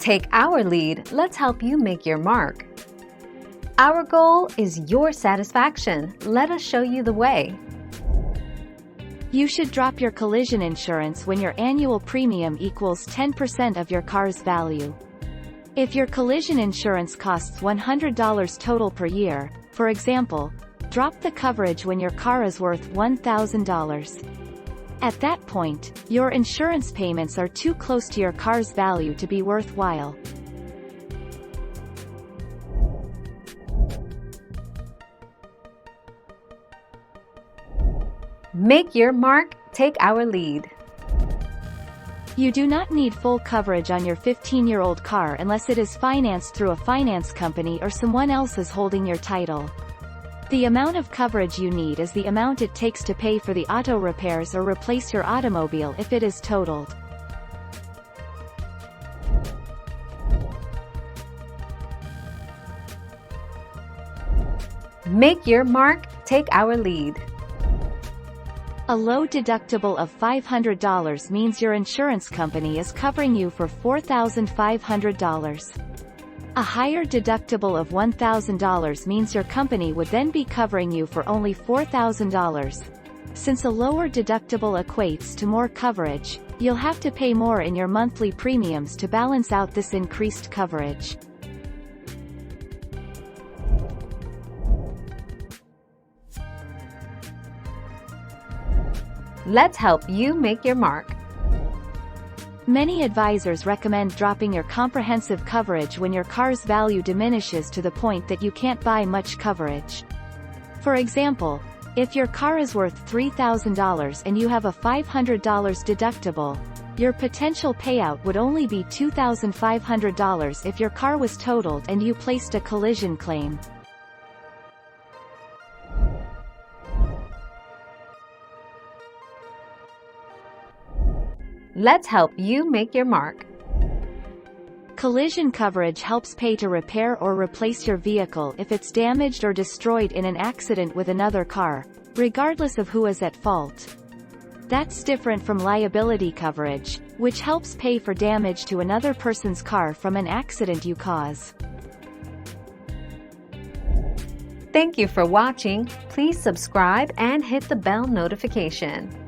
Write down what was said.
Take our lead, let's help you make your mark. Our goal is your satisfaction. Let us show you the way. You should drop your collision insurance when your annual premium equals 10% of your car's value. If your collision insurance costs $100 total per year, for example, drop the coverage when your car is worth $1,000. At that point, your insurance payments are too close to your car's value to be worthwhile. Make your mark, take our lead. You do not need full coverage on your 15-year-old car unless it is financed through a finance company or someone else is holding your title. The amount of coverage you need is the amount it takes to pay for the auto repairs or replace your automobile if it is totaled. Make your mark, take our lead. A low deductible of $500 means your insurance company is covering you for $4,500. A higher deductible of $1,000 means your company would then be covering you for only $4,000. Since a lower deductible equates to more coverage, you'll have to pay more in your monthly premiums to balance out this increased coverage. Let's help you make your mark. Many advisors recommend dropping your comprehensive coverage when your car's value diminishes to the point that you can't buy much coverage. For example, if your car is worth $3,000 and you have a $500 deductible, your potential payout would only be $2,500 if your car was totaled and you placed a collision claim. Let's help you make your mark. Collision coverage helps pay to repair or replace your vehicle if it's damaged or destroyed in an accident with another car, regardless of who is at fault. That's different from liability coverage, which helps pay for damage to another person's car from an accident you cause. Thank you for watching. Please subscribe and hit the bell notification.